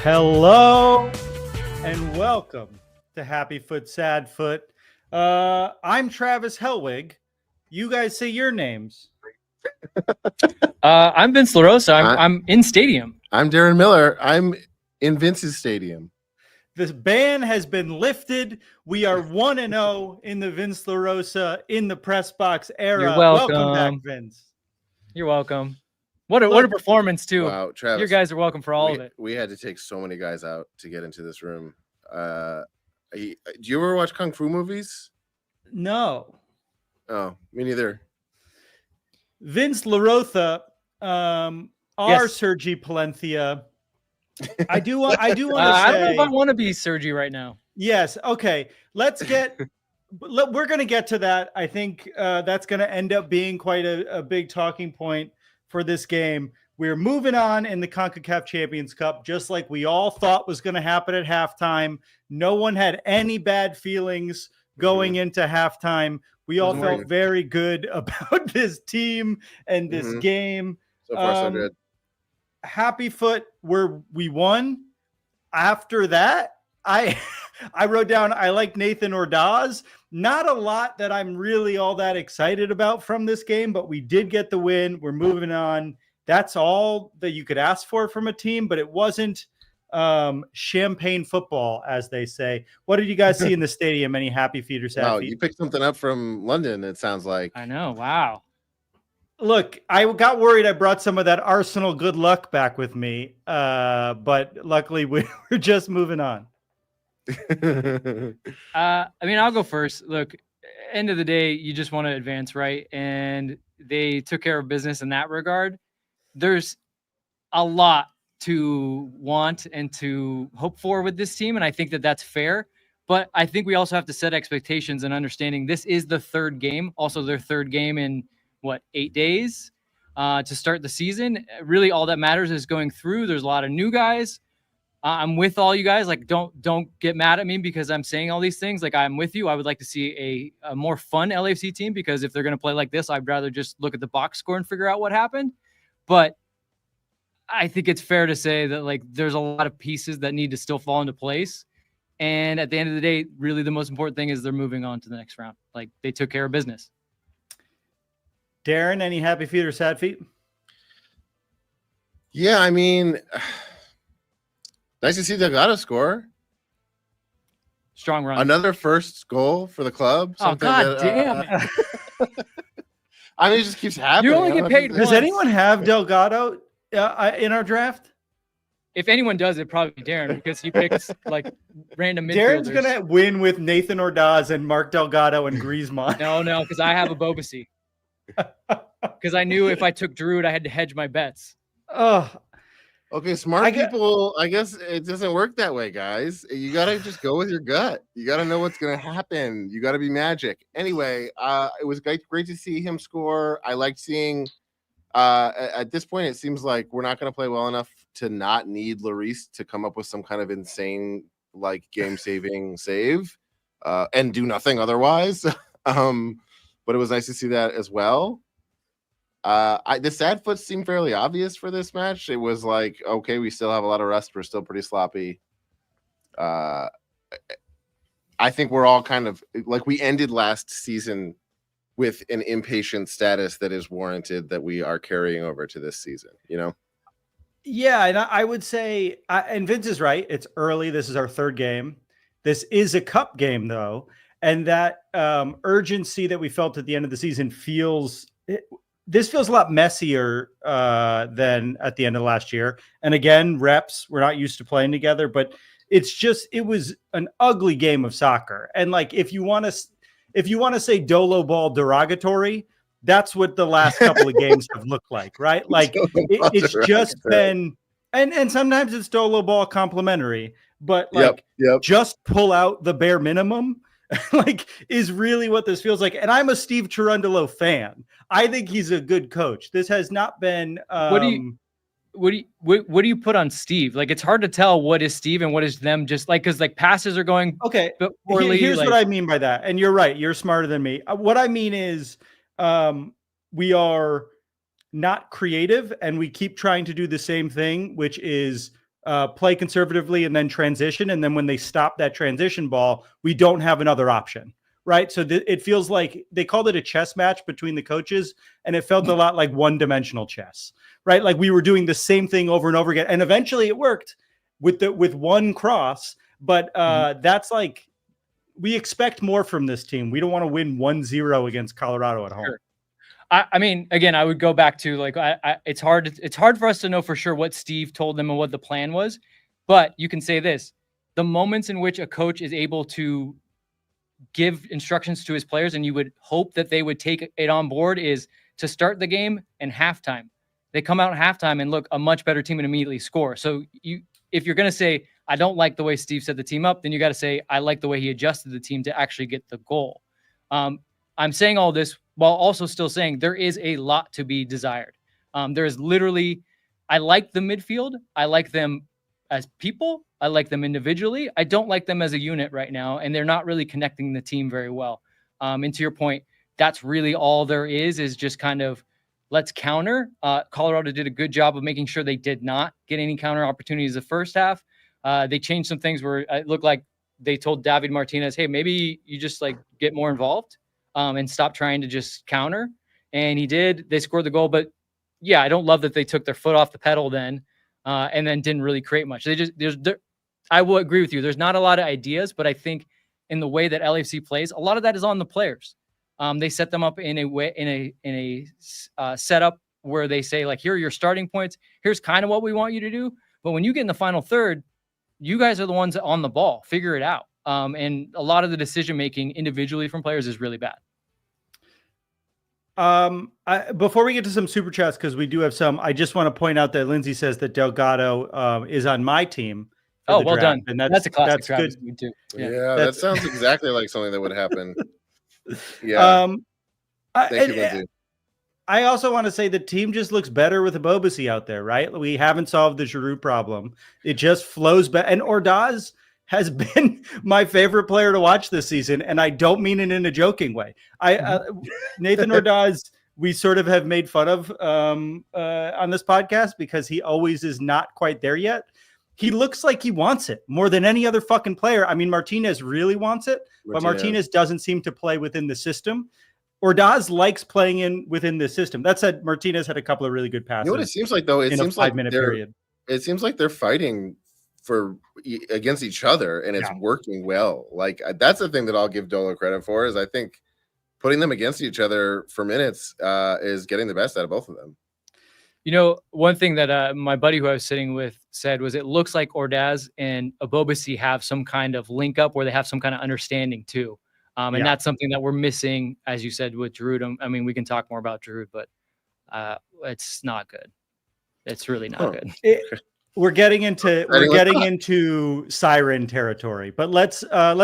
Hello and welcome to Happy Foot, Sad Foot. I'm Travis Helwig. You guys say your names. I'm Vince LaRosa. I'm in stadium. I'm Darren Miller. I'm in Vince's stadium. This ban has been lifted. We are 1-0 in the Vince LaRosa in the press box era. You're welcome. Welcome back, Vince. You're welcome. What a performance too. Wow, Travis. You guys are welcome for all of it. We had to take so many guys out to get into this room. Do you ever watch Kung Fu movies? No. Oh, me neither. Vince LaRosa, Yes. Sergi Palenthia. I do want to say. I don't know if I want to be Sergi right now. Yes. Okay. Let's get. We're going to get to that. I think that's going to end up being quite a big talking point for this game. We're moving on in the CONCACAF Champions Cup, just like we all thought was going to happen at halftime. No one had any bad feelings going into halftime. We all felt very good about this team and this game. So far, so good. Happy Foot, where we won. After that, I wrote down I like Nathan Ordaz. Not a lot that I'm really all that excited about from this game, but we did get the win. We're moving on. That's all that you could ask for from a team, but it wasn't champagne football, as they say. What did you guys see in the stadium? Any happy feet or sad Wow, feet? you picked something up from London, it sounds like. I know. Wow. Look, I got worried I brought some of that Arsenal good luck back with me, but luckily we're just moving on. I mean, I'll go first. Look, end of the day, you just want to advance, right? And they took care of business in that regard. There's a lot to want and to hope for with this team, and I think that that's fair. But I think we also have to set expectations and understanding this is the third game, also their third game in 8 days to start the season. Really, all that matters is going through. There's a lot of new guys. I'm with all you guys. Like, don't get mad at me because I'm saying all these things. Like, I'm with you. I would like to see a more fun LAFC team because if they're going to play like this, I'd rather just look at the box score and figure out what happened. But I think it's fair to say that like there's a lot of pieces that need to still fall into place. And at the end of the day, really the most important thing is they're moving on to the next round. Like, they took care of business. Darren, any happy feet or sad feet? Yeah, I mean, nice to see Delgado score. Strong run. Another first goal for the club. Oh, God damn. I mean, it just keeps happening. You only get paid Does anyone have Delgado in our draft? If anyone does, it'd probably be Darren because he picks like random midfielders. Darren's going to win with Nathan Ordaz and Mark Delgado and Griezmann. No, because I have a Bobasi. Because I knew if I took Giroud, I had to hedge my bets. Oh, okay, smart people, I guess it doesn't work that way, guys. You got to just go with your gut. You got to know what's going to happen. You got to be magic. Anyway, it was great to see him score. I liked seeing at this point, it seems like we're not going to play well enough to not need Lloris to come up with some kind of insane like game-saving save and do nothing otherwise. But it was nice to see that as well. The sad foot seemed fairly obvious for this match. It was like, okay, we still have a lot of rust. We're still pretty sloppy. I think we're all kind of like we ended last season with an impatient status that is warranted that we are carrying over to this season, you know? yeah. And I would say, and Vince is right. It's early. This is our third game. This is a cup game, though. And that urgency that we felt at the end of the season feels a lot messier than at the end of last year. And again, reps, we're not used to playing together, but it was an ugly game of soccer. And like, if you want to say Dolo ball derogatory, that's what the last couple of games have looked like, right? Like it's just been, and sometimes it's Dolo ball complimentary, but like just pull out the bare minimum. Like is really what this feels like. And I'm a Steve Cherundolo fan. I think he's a good coach. This has not been what do you put on Steve? Like it's hard to tell what is Steve and what is them just like because like passes are going okay. Poorly, here's like, what I mean by that. And you're right, you're smarter than me. What I mean is we are not creative and we keep trying to do the same thing, which is play conservatively and then transition. And then when they stop that transition ball, we don't have another option. Right. So it feels like they called it a chess match between the coaches, and it felt a lot like one-dimensional chess, right? Like we were doing the same thing over and over again. And eventually it worked with one cross. But that's like, we expect more from this team. We don't want to win 1-0 against Colorado at home. Sure. I mean, again, I would go back to like, it's hard for us to know for sure what Steve told them and what the plan was, but you can say this: the moments in which a coach is able to give instructions to his players, and you would hope that they would take it on board, is to start the game and halftime. They come out at halftime and look a much better team and immediately score. So if you're going to say, I don't like the way Steve set the team up, then you got to say, I like the way he adjusted the team to actually get the goal. I'm saying all this while also still saying there is a lot to be desired. There is literally, I like the midfield. I like them as people. I like them individually. I don't like them as a unit right now, and they're not really connecting the team very well. And to your point, that's really all there is just kind of, let's counter. Colorado did a good job of making sure they did not get any counter opportunities the first half. They changed some things where it looked like they told David Martinez, hey, maybe you just like get more involved and stop trying to just counter. And he did. They scored the goal. But yeah, I don't love that they took their foot off the pedal then and then didn't really create much. I will agree with you. There's not a lot of ideas, but I think in the way that LAFC plays, a lot of that is on the players. They set them up in a way, in a setup where they say, like, here are your starting points. Here's kind of what we want you to do. But when you get in the final third, you guys are the ones on the ball. Figure it out. And a lot of the decision-making individually from players is really bad. Before we get to some super chats, because we do have some, I just want to point out that Lindsay says that Delgado is on my team. Oh, well done. And that's a classic. That's good too. Yeah, that sounds exactly like something that would happen. Yeah. Thank you, Lindsay. I also want to say the team just looks better with Abobasi out there, right? We haven't solved the Giroud problem. It just flows back. And Ordaz has been my favorite player to watch this season, and I don't mean it in a joking way. Nathan Ordaz, we sort of have made fun of on this podcast because he always is not quite there yet. He looks like he wants it more than any other fucking player. I mean, Martinez really wants it, but Martinez doesn't seem to play within the system. Ordaz likes playing within the system. That said, Martinez had a couple of really good passes. You know what it seems like, though? It seems like 5-minute period. It seems like they're fighting against each other, and it's working well. Like, that's the thing that I'll give Dolo credit for, is I think putting them against each other for minutes is getting the best out of both of them. You know, one thing that my buddy who I was sitting with said was it looks like Ordaz and Abobasi have some kind of link up where they have some kind of understanding too. And that's something that we're missing, as you said, with Giroud. I mean, we can talk more about Giroud, but it's not good. It's really not good. We're getting into siren territory, but let's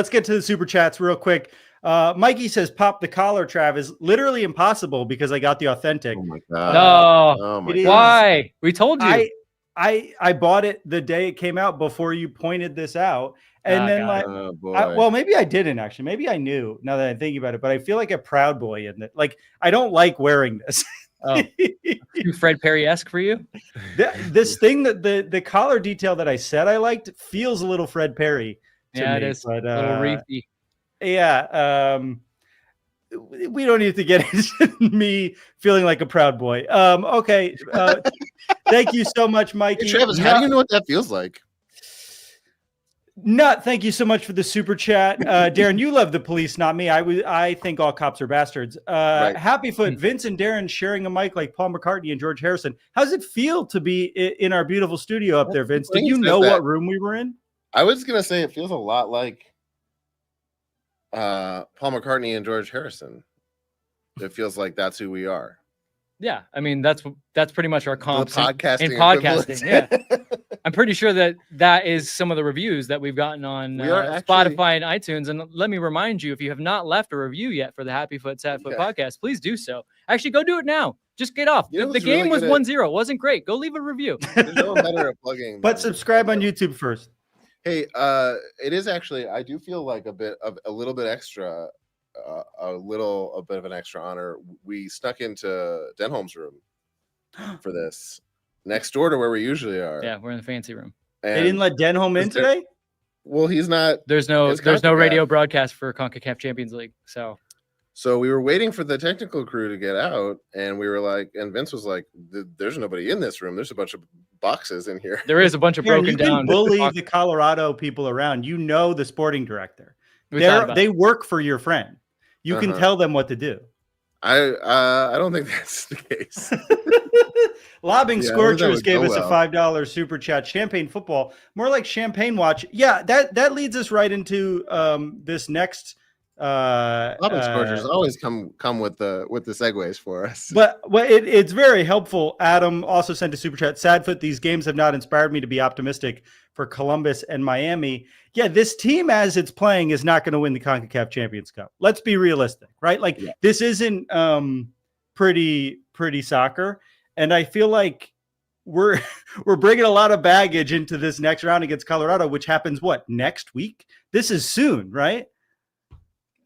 get to the super chats real quick. Mikey says, "Pop the collar, Trav, is literally impossible because I got the authentic." Oh my god! No, why? We told you. I bought it the day it came out before you pointed this out. And then well, maybe I didn't actually. Maybe I knew now that I'm thinking about it, but I feel like a proud boy in that. Like, I don't like wearing this. Oh, too Fred Perry-esque for you? This thing that the collar detail that I said I liked feels a little Fred Perry to me. It is. But, a little reefy. Yeah. We don't need to get into me feeling like a proud boy. Okay. Thank you so much, Mikey. Hey, Travis, how do you know what that feels like? Thank you so much for the super chat. Darren, you love the police, not me. I think all cops are bastards. Right. Happyfoot, Vince and Darren sharing a mic like Paul McCartney and George Harrison. How does it feel to be in our beautiful studio up there, Vince? Did you know what room we were in? I was going to say it feels a lot like Paul McCartney and George Harrison. It feels like that's who we are. Yeah, I mean that's pretty much our comps in podcasting. Yeah, I'm pretty sure that is some of the reviews that we've gotten on Spotify and iTunes. And let me remind you, if you have not left a review yet for the Happyfoot Sadfoot podcast, please do so. Actually, go do it now. Just get off. The game was 1-0. It wasn't great. Go leave a review. There's no better at plugging. But subscribe on YouTube first. Hey, it is actually. I do feel like a bit of a little bit extra. A bit of an extra honor. We snuck into Denholm's room for this, next door to where we usually are. Yeah, we're in the fancy room. They didn't let Denholm in today? Well, he's not. There's no CONCACAF. radio broadcast for CONCACAF Champions League. So we were waiting for the technical crew to get out, and we were like, and Vince was like, "There's nobody in this room. There's a bunch of boxes in here." There is a bunch of Aaron, broken you down. can bully the Colorado people around. You know the sporting director. We thought about They it. work for your friend. You can tell them what to do. I don't think that's the case. Lobbing Yeah, Scorchers gave us well. a $5 super chat. Champagne football, more like champagne watch. Yeah, that leads us right into this next. Lobbing Scorchers always come with the segues for us. But it's very helpful. Adam also sent a super chat. Sadfoot, these games have not inspired me to be optimistic for Columbus and Miami. Yeah, this team as it's playing is not going to win the CONCACAF Champions Cup. Let's be realistic, right? Like this isn't pretty soccer, and I feel like we're bringing a lot of baggage into this next round against Colorado, which happens next week? This is soon, right?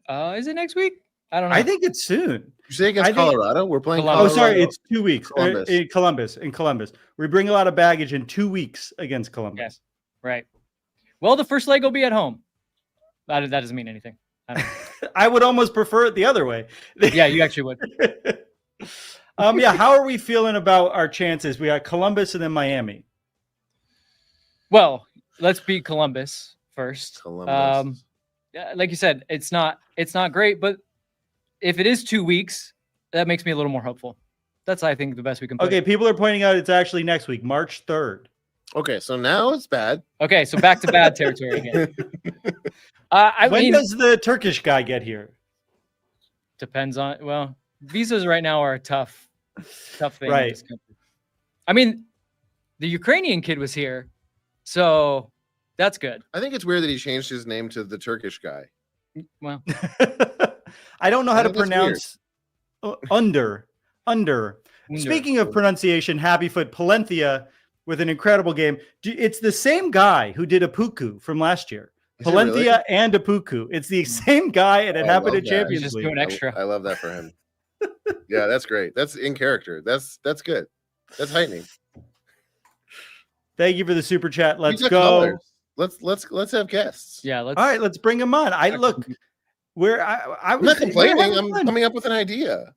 Is it next week? I don't know. I think it's soon. You say against Colorado? We're playing Columbus. Colorado. Oh, sorry, it's 2 weeks. Columbus. In Columbus. We bring a lot of baggage in 2 weeks against Columbus. Yes. Right. Well, the first leg will be at home. That doesn't mean anything. I don't know. I would almost prefer it the other way. Yeah, you actually would. How are we feeling about our chances? We got Columbus and then Miami. Well, let's beat Columbus first. Columbus. Like you said, it's not great, but if it is 2 weeks, that makes me a little more hopeful. That's, I think, the best we can put Okay, it. people are pointing out it's actually next week, March 3rd. Okay, so now it's bad. Okay, so back to bad territory again. When does the Turkish guy get here? Depends on, well, visas right now are a tough thing. Right. In this country. I mean, the Ukrainian kid was here, so that's good. I think it's weird that he changed his name to the Turkish guy. Well, I don't know how to think that's pronounce under. Speaking of pronunciation, Happy Foot Palenthia with an incredible game. It's the same guy who did Apuku from last year. Is it Palenthia really? and Apuku. It's the same guy, and it I happened love at that. Champions just League. doing extra. I love that for him. Yeah, that's great. That's in character. That's good. That's heightening. Thank you for the super chat. We Let's got go. colors. Let's have guests. Yeah, let's. All right, let's bring them on. I'm I'm not complaining. I'm coming up with an idea.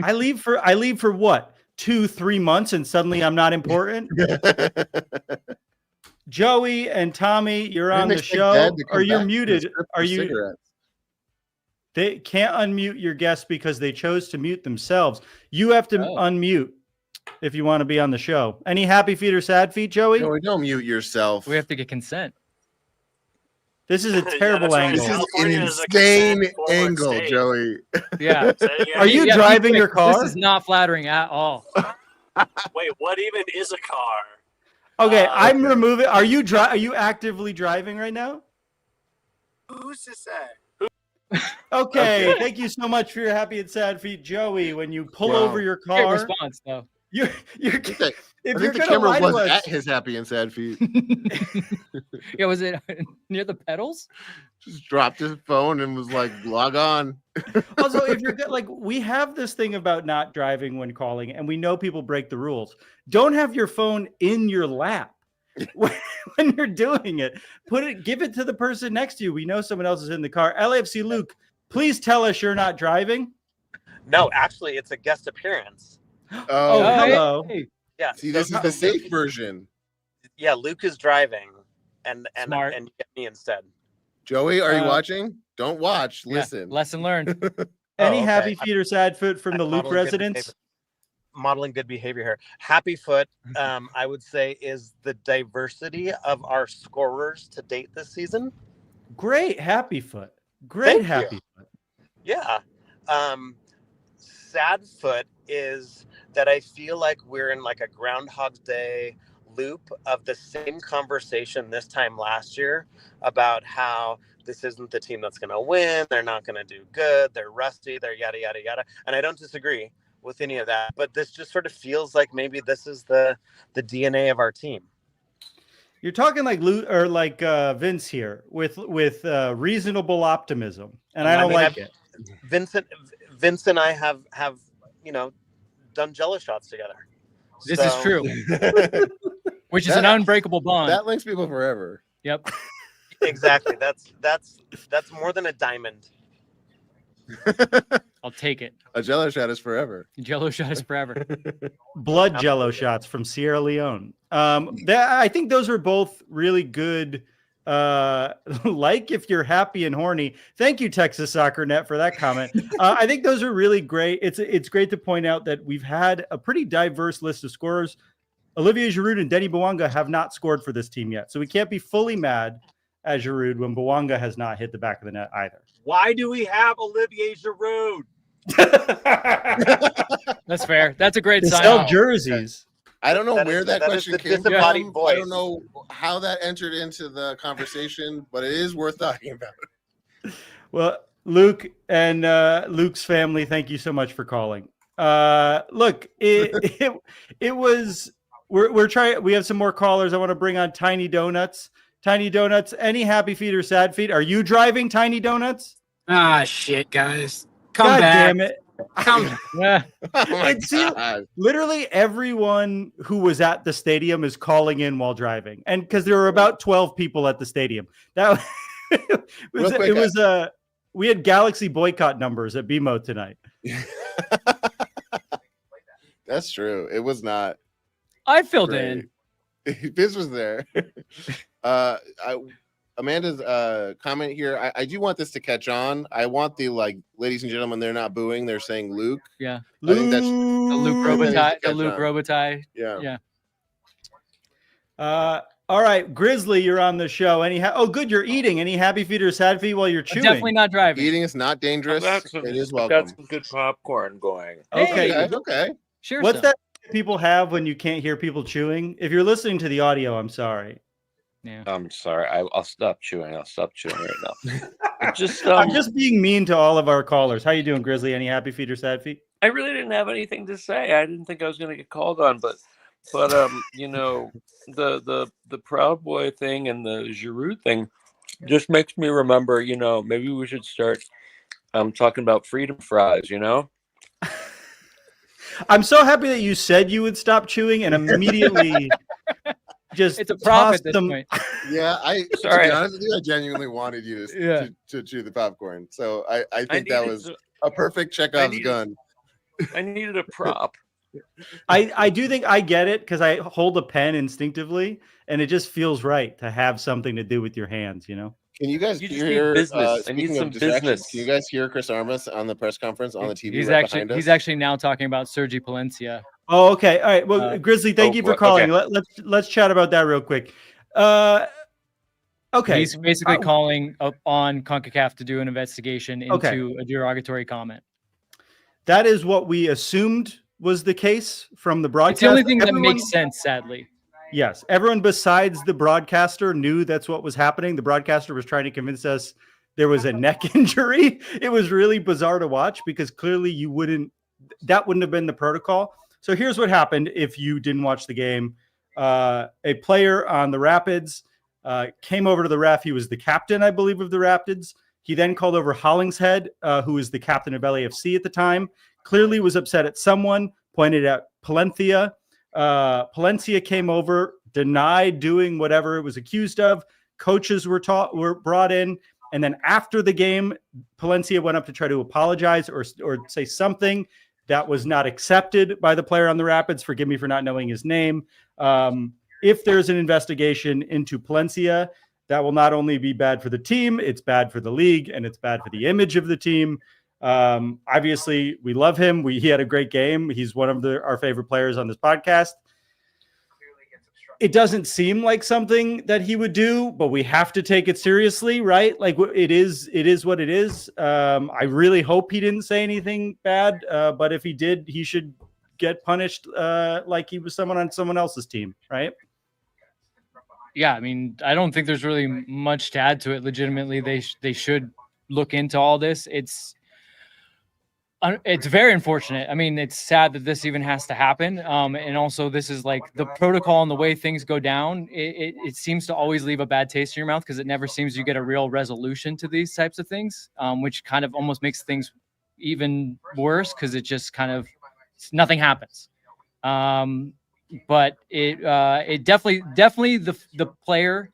I leave for what? 2-3 months, and suddenly I'm not important. Joey and Tommy, you're on the show, or you're muted. Are you? Cigarettes. They can't unmute your guests because they chose to mute themselves. You have to unmute if you want to be on the show. Any happy feet or sad feet, Joey? No, don't mute yourself. We have to get consent. This is a terrible angle. This is an insane angle, Joey. Yeah. Are you driving your car? This is not flattering at all. Wait, what even is a car? Okay, I'm removing. Are you actively driving right now? Who's to say? Okay, thank you so much for your happy and sad feet, Joey. When you pull over your Great car, response, though. you're I think if the you're gonna camera lie was to us, at his happy and sad feet. Yeah, was it near the pedals? Just dropped his phone and was like, "Log on." also, if you're like, we have this thing about not driving when calling, and we know people break the rules. Don't have your phone in your lap when you're doing it. Give it to the person next to you. We know someone else is in the car. LAFC Luke, please tell us you're not driving. No, actually, it's a guest appearance. Oh, hello. Hey. Yeah. See, this is the safe version. Yeah, Luke is driving, and Smart. you get me instead. Joey, are you watching? Don't watch. Yeah, Listen. lesson learned. Any okay. happy feet or sad foot from the I'm Luke modeling good residents? Modeling good behavior here. Happy Foot, I would say, is the diversity of our scorers to date this season. Great happy foot. Great Thank happy you. foot. Yeah. Sad Foot is that I feel like we're in like a Groundhog Day loop of the same conversation this time last year about how this isn't the team that's going to win. They're not going to do good. They're rusty. They're yada, yada, yada. And I don't disagree with any of that, but this just sort of feels like maybe this is the DNA of our team. You're talking like Luke or like Vince here with reasonable optimism, and I don't like it. Vince and I have done Jello shots together. This is true. which is an unbreakable bond. That links people forever. Yep. Exactly. That's more than a diamond. I'll take it. A Jello shot is forever. Jello shot is forever. Blood Jello shots from Sierra Leone. I think those are both really good. Like if you're happy and horny. Thank you, Texas Soccer Net, for that comment. I think those are really great. It's great to point out that we've had a pretty diverse list of scorers. Olivier Giroud and Denny Bouanga have not scored for this team yet, so we can't be fully mad at Giroud when Bouanga has not hit the back of the net either. Why do we have Olivier Giroud? That's fair. That's a great They sign. sell jerseys. I don't know That where is- that that is question the came from. disembodied I voice. don't know how that entered into the conversation, but it is worth talking about. Well, Luke and Luke's family, thank you so much for calling. Look, it was. We're trying. We have some more callers. I want to bring on Tiny Donuts. Tiny Donuts. Any happy feet or sad feet? Are you driving, Tiny Donuts? Ah, shit, guys. Come God back. damn it! Come. Yeah. Oh my It seems- God. Literally everyone who was at the stadium is calling in while driving, and because there were about 12 people at the stadium. That Real quick, we had Galaxy boycott numbers at BMO tonight. That's true. It was not. I filled great. in. Biz was there. Amanda's comment here. I do want this to catch on. I want the ladies and gentlemen. They're not booing. They're saying Luke. Yeah. I think that's The Luke Ooh. Robitaille. The Catch Luke on. Robitaille. yeah. Yeah. All right, Grizzly, you're on the show. Oh, good, you're eating. Any happy feet or sad feet while you're chewing? Definitely not driving. Eating is not dangerous. It is welcome. Got some good popcorn going. Okay. Hey. Okay. Sure. What's son. that people have when you can't hear people chewing? If you're listening to the audio, I'm sorry. Yeah. I'm sorry. I'll stop chewing. I'll stop chewing right now. I'm just being mean to all of our callers. How you doing, Grizzly? Any happy feet or sad feet? I really didn't have anything to say. I didn't think I was going to get called on, but you know, the Proud Boy thing and the Giroud thing just makes me remember, you know, maybe we should start talking about freedom fries, you know? I'm so happy that you said you would stop chewing and immediately just It's a prop tossed at this them. point. Yeah, to Sorry. be honest with you, I genuinely wanted you to chew the popcorn. So I think that was a perfect Chekhov's gun. I needed a prop. I do think I get it because I hold a pen instinctively, and it just feels right to have something to do with your hands, you know? Can you guys You just hear? need business. I need speaking of some distractions, business. Can you guys hear Chris Armas on the press conference on the TV? He's right actually behind us? he's actually now talking about Sergi Palencia. Oh, okay. All right. Well, Grizzly, thank you for calling. Okay. Let's chat about that real quick. Okay. He's basically calling up on CONCACAF to do an investigation into a derogatory comment. That is what we assumed was the case from the broadcast. It's the only thing that makes sense, sadly. Yes. Everyone besides the broadcaster knew that's what was happening. The broadcaster was trying to convince us there was a neck injury. It was really bizarre to watch because clearly that wouldn't have been the protocol. So here's what happened if you didn't watch the game. A player on the Rapids came over to the ref. He was the captain, I believe, of the Rapids. He then called over Hollingshead, who was the captain of LAFC at the time, clearly was upset at someone, pointed at Palenthia. Palencia came over, denied doing whatever it was accused of. Coaches were brought in. And then after the game, Palencia went up to try to apologize or say something that was not accepted by the player on the Rapids. Forgive me for not knowing his name. If there's an investigation into Palencia, that will not only be bad for the team, it's bad for the league, and it's bad for the image of the team. Obviously, we love him. He had a great game. He's one of our favorite players on this podcast. It doesn't seem like something that he would do, but we have to take it seriously, right? Like it is what it is. I really hope he didn't say anything bad, but if he did, he should get punished like he was someone on someone else's team, right? Yeah, I mean, I don't think there's really much to add to it. Legitimately, they should look into all this. It's very unfortunate. I mean, it's sad that this even has to happen. And also, this is like the protocol and the way things go down. It seems to always leave a bad taste in your mouth because it never seems you get a real resolution to these types of things, which kind of almost makes things even worse because it just kind of nothing happens. but it definitely the player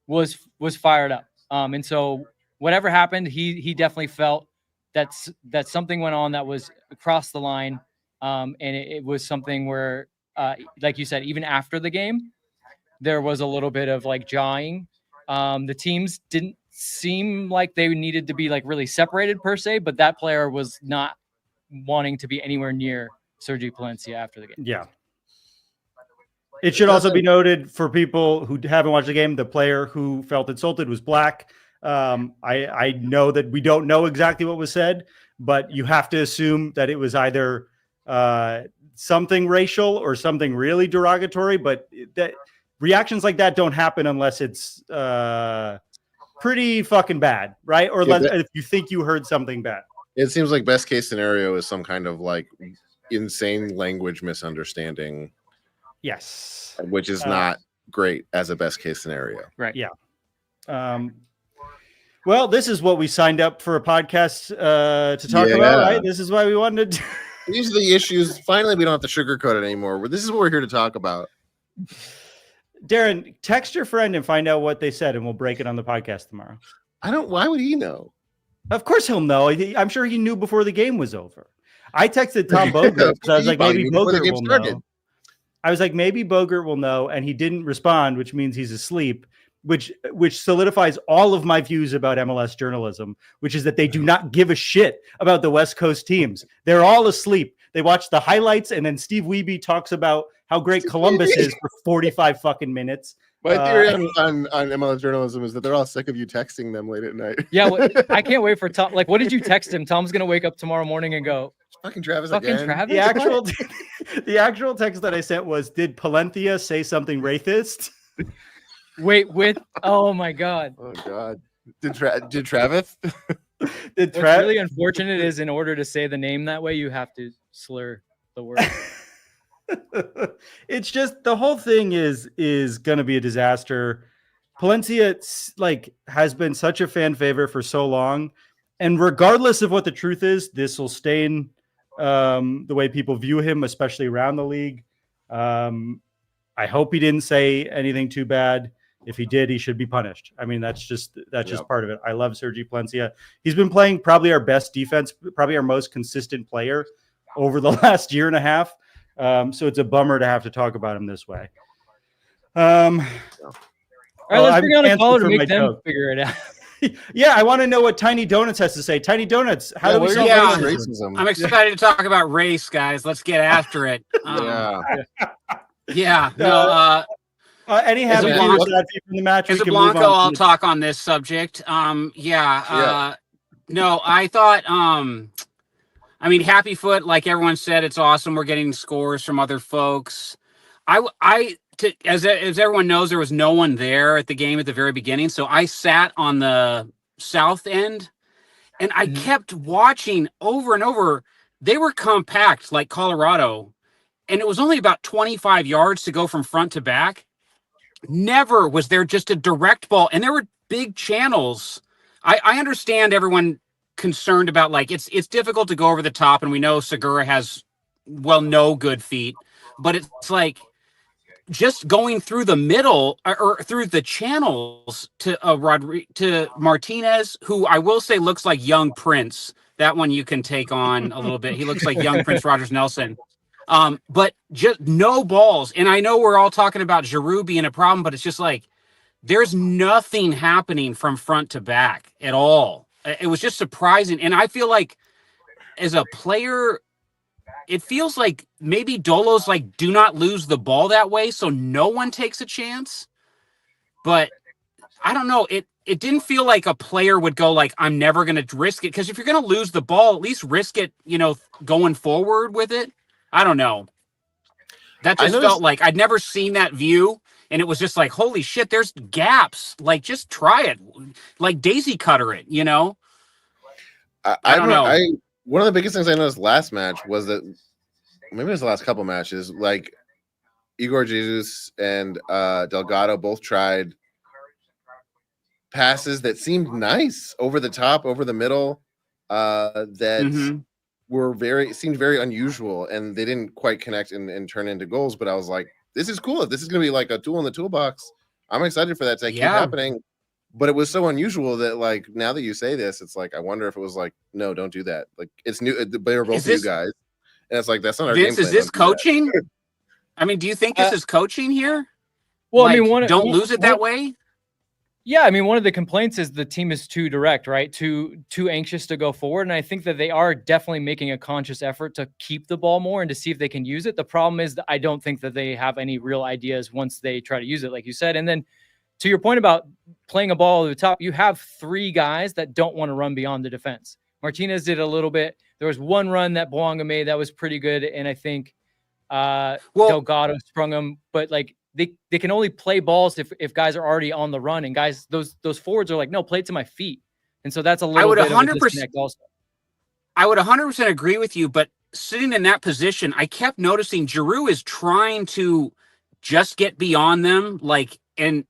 was fired up. And so whatever happened, he definitely felt that something went on that was across the line. And it was something where, like you said, even after the game, there was a little bit of like jawing. The teams didn't seem like they needed to be like really separated per se, but that player was not wanting to be anywhere near Sergi Palencia after the game. Yeah. It should also be noted for people who haven't watched the game, the player who felt insulted was black. I know that we don't know exactly what was said, but you have to assume that it was either something racial or something really derogatory, but that reactions like that don't happen unless it's pretty fucking bad, right? Or if you think you heard something bad. It seems like best case scenario is some kind of like insane language misunderstanding. Yes. Which is not great as a best case scenario. Right. Yeah. Well, this is what we signed up for a podcast to talk about, right? This is why we wanted to. These are the issues. Finally, we don't have to sugarcoat it anymore. This is what we're here to talk about. Darren, text your friend and find out what they said, and we'll break it on the podcast tomorrow. Why would he know? Of course he'll know. I'm sure he knew before the game was over. I texted Tom Bogert because I was like, maybe Bogert will know. I was like, maybe Bogert will know, and he didn't respond, which means he's asleep, which solidifies all of my views about MLS journalism, which is that they do not give a shit about the West Coast teams. They're all asleep. They watch the highlights, and then Steve Wiebe talks about how great Columbus is for 45 fucking minutes. My theory on MLS journalism is that they're all sick of you texting them late at night. Yeah, I can't wait for Tom. Like, what did you text him? Tom's gonna wake up tomorrow morning and go, "Fucking Travis fucking again." Travis? The actual text that I sent was, "Did Palenthia say something racist?" Wait, oh my god. Oh god. Did Travis? What's really unfortunate is in order to say the name that way, you have to slur the word. It's just the whole thing is going to be a disaster. Palencia has been such a fan favorite for so long, and regardless of what the truth is, this will stain the way people view him, especially around the league. I hope he didn't say anything too bad. If he did, he should be punished. I mean, that's just part of it. I love Sergi Palencia. He's been playing probably our best defense, probably our most consistent player over the last year and a half. So it's a bummer to have to talk about him this way. All right, let's bring on a caller to make them figure it out. Yeah, I want to know what Tiny Donuts has to say. Tiny Donuts, how do we solve racism? I'm excited to talk about race, guys. Let's get after it. Any happy from the match? Casablanca, I'll talk on this subject. No, I thought, Happy Foot, like everyone said, it's awesome. We're getting scores from other folks. As everyone knows, there was no one there at the game at the very beginning. So I sat on the south end and I kept watching over and over. They were compact like Colorado, and it was only about 25 yards to go from front to back. Never was there just a direct ball, and there were big channels. I understand everyone concerned about it's difficult to go over the top, and we know Segura has no good feet, but it's like just going through the middle or through the channels to Martinez, who I will say looks like young Prince. That one you can take on a little bit. He looks like young Prince Rogers Nelson. But just no balls. And I know we're all talking about Giroud being a problem, but it's just like there's nothing happening from front to back at all. It was just surprising. And I feel like as a player, it feels like maybe Dolo's do not lose the ball that way, so no one takes a chance. But I don't know. It didn't feel like a player would go I'm never going to risk it. Because if you're going to lose the ball, at least risk it, going forward with it. I don't know. That just felt like I'd never seen that view. And it was just holy shit, there's gaps. Just try it. Daisy cutter it, I don't know. One of the biggest things I noticed last match was that maybe it was the last couple matches, Igor Jesus and Delgado both tried passes that seemed nice over the top, over the middle, seemed very unusual, and they didn't quite connect and turn into goals. But I was like, this is cool. If this is going to be like a tool in the toolbox, I'm excited for that to keep Yeah. happening. But it was so unusual that, like, now that you say this, it's like, I wonder if it was like, no, don't do that. Like, it's new. They were both new guys. And it's like, that's not our Vince, game is plan. this Don't do that. coaching? I mean, do you think this is coaching here? Well, Like, I mean, don't lose it that way. Yeah, I mean, one of the complaints is the team is too direct, right? Too anxious to go forward, and I think that they are definitely making a conscious effort to keep the ball more and to see if they can use it. The problem is that I don't think that they have any real ideas once they try to use it, like you said. And then to your point about playing a ball over the top, you have three guys that don't want to run beyond the defense. Martinez did a little bit. There was one run that Boanga made that was pretty good, and I think Delgado sprung him, but like they can only play balls if guys are already on the run, and guys those forwards are like, no, play to my feet, and so that's a little bit of a disconnect also. I would 100% agree with you, but sitting in that position, I kept noticing Giroud is trying to just get beyond them, like and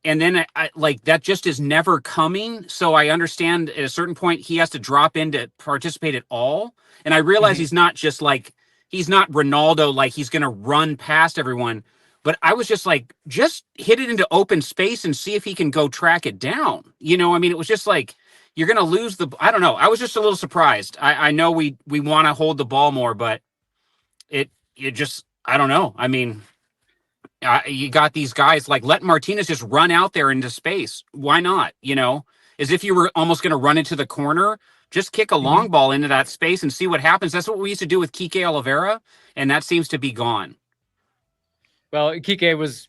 then I like that just is never coming. So I understand at a certain point he has to drop in to participate at all, and I realize he's not just like he's not Ronaldo, like he's going to run past everyone. But I was just like, just hit it into open space and see if he can go track it down. You know, I mean, it was just like, you're going to lose I don't know. I was just a little surprised. I know we want to hold the ball more, but it just, I don't know. I mean, you got these guys like, let Martinez just run out there into space. Why not? You know, as if you were almost going to run into the corner, just kick a long ball into that space and see what happens. That's what we used to do with Kike Oliveira, and that seems to be gone. Well, Kike was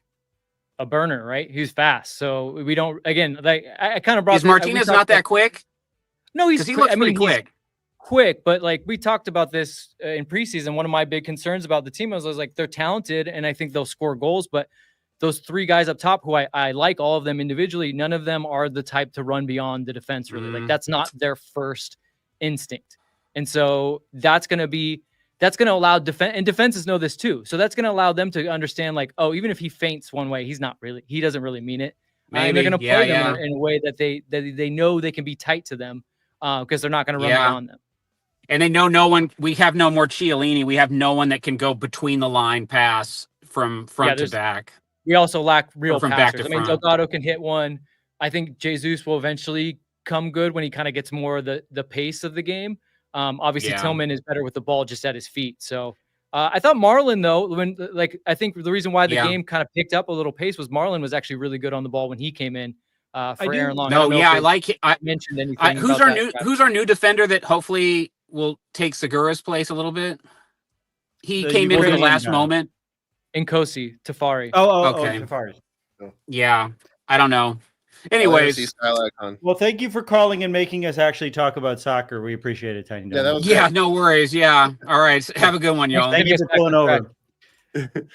a burner, right? He was fast. So we don't, again, like I kind of brought. Is Martinez not that quick? No, he's he looks pretty quick. Quick, but like we talked about this in preseason. One of my big concerns about the team was like, they're talented and I think they'll score goals, but those three guys up top who I like all of them individually, none of them are the type to run beyond the defense really. Like that's not their first instinct. And so that's going to allow defenses know this too. So that's going to allow them to understand like, oh, even if he feints one way, he doesn't really mean it. And they're going to play them in a way that they know they can be tight to them because they're not going to run beyond them. And they know we have no more Chiellini. We have no one that can go between the line pass from front to back. We also lack real from passers. back to I mean, front. Delgado can hit one. I think Jesus will eventually come good when he kind of gets more of the pace of the game. Obviously Tillman is better with the ball just at his feet. So I thought Marlon though, I think the reason why the game kind of picked up a little pace was Marlon was actually really good on the ball when he came in for Aaron Long. No, I like it. I mentioned anything. Who's our new defender that hopefully will take Segura's place a little bit? He came in for the last moment. Nkosi, Tafari. Okay. Tafari. Yeah, I don't know. Anyways, well, thank you for calling and making us actually talk about soccer. We appreciate it, Tiny. No worries. Yeah. All right. Have a good one, y'all. Thank you for pulling over.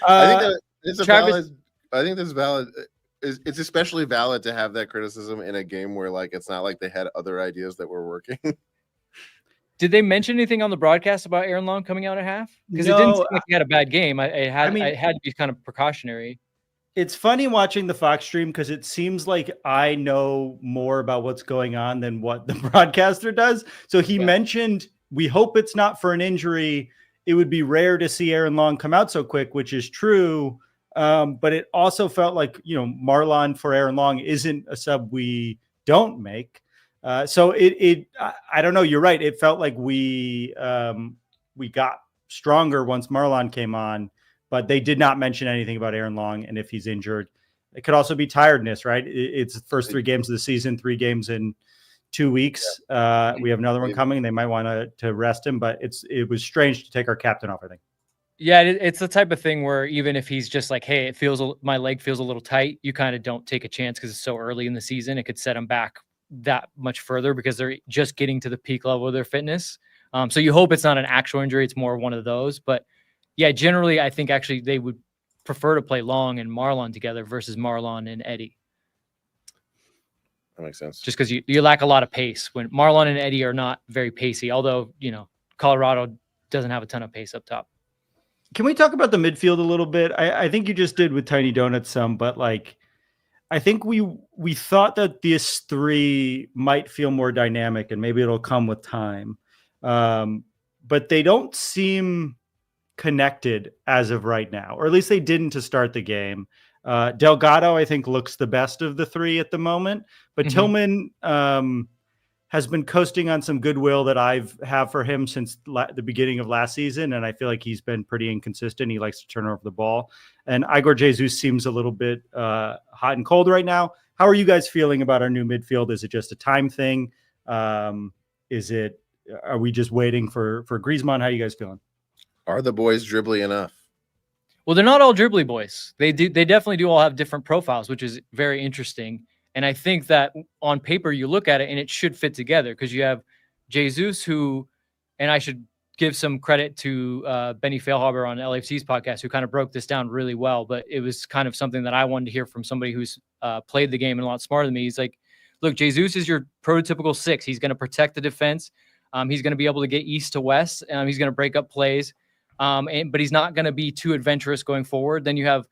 I think it's valid. It's especially valid to have that criticism in a game where like it's not like they had other ideas that were working. Did they mention anything on the broadcast about Aaron Long coming out at half? Because it didn't seem like he had a bad game. It had to be kind of precautionary. It's funny watching the Fox stream because it seems like I know more about what's going on than what the broadcaster does. So he mentioned, we hope it's not for an injury. It would be rare to see Aaron Long come out so quick, which is true. But it also felt like, Marlon for Aaron Long isn't a sub we don't make. So I don't know. You're right. It felt like we got stronger once Marlon came on, but they did not mention anything about Aaron Long. And if he's injured, it could also be tiredness, right? It's the first 3 games of the season, 3 games in 2 weeks. We have another one coming. They might want to rest him, but it was strange to take our captain off, I think. Yeah, it's the type of thing where even if he's just like, hey, my leg feels a little tight, you kind of don't take a chance because it's so early in the season. It could set him back that much further because they're just getting to the peak level of their fitness. So you hope it's not an actual injury. It's more one of those. But yeah, generally, I think actually they would prefer to play Long and Marlon together versus Marlon and Eddie. That makes sense. Just because you lack a lot of pace when Marlon and Eddie are not very pacey, although, Colorado doesn't have a ton of pace up top. Can we talk about the midfield a little bit? I think you just did with Tiny Donuts some, but I think we thought that these 3 might feel more dynamic and maybe it'll come with time. But they don't seem connected as of right now, or at least they didn't to start the game. Delgado, I think, looks the best of the three at the moment, but Tillman has been coasting on some goodwill that I've have for him since the beginning of last season, and I feel like he's been pretty inconsistent. He likes to turn over the ball, and Igor Jesus seems a little bit hot and cold right now. How are you guys feeling about our new midfield? Is it just a time thing? Are we just waiting for Griezmann? How are you guys feeling? Are the boys dribbly enough? Well, they're not all dribbly boys. They definitely do all have different profiles, which is very interesting. And I think that on paper, you look at it and it should fit together because you have Jesus, who, and I should give some credit to Benny Failhaber on LAFC's podcast, who kind of broke this down really well. But it was kind of something that I wanted to hear from somebody who's played the game and a lot smarter than me. He's like, look, Jesus is your prototypical 6. He's going to protect the defense. He's going to be able to get east to west. He's going to break up plays. But he's not going to be too adventurous going forward. Then you have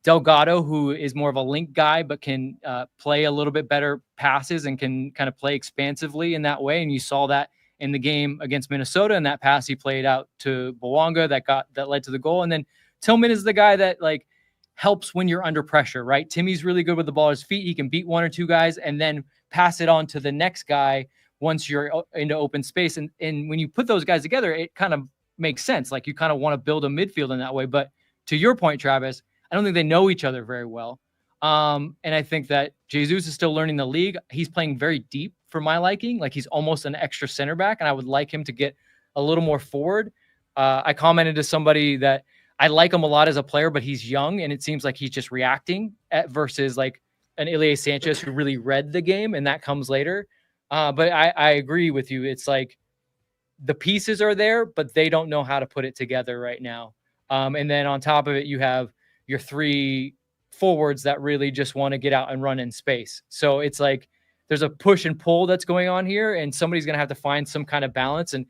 Delgado, who is more of a link guy, but can play a little bit better passes and can kind of play expansively in that way. And you saw that in the game against Minnesota, and that pass he played out to Bouanga that led to the goal. And then Tillman is the guy that like helps when you're under pressure, right? Timmy's really good with the ball at his feet. He can beat 1 or 2 guys and then pass it on to the next guy once you're into open space. And when you put those guys together, it kind of makes sense. Like you kind of want to build a midfield in that way. But to your point, Travis, I don't think they know each other very well. And I think that Jesus is still learning the league. He's playing very deep for my liking. Like he's almost an extra center back. And I would like him to get a little more forward. I commented to somebody that I like him a lot as a player, but he's young. And it seems like he's just reacting versus like an Ilie Sanchez who really read the game. And that comes later. But I agree with you. It's like the pieces are there, but they don't know how to put it together right now. And then on top of it, you have your 3 forwards that really just want to get out and run in space. So it's like there's a push and pull that's going on here, and somebody's going to have to find some kind of balance. And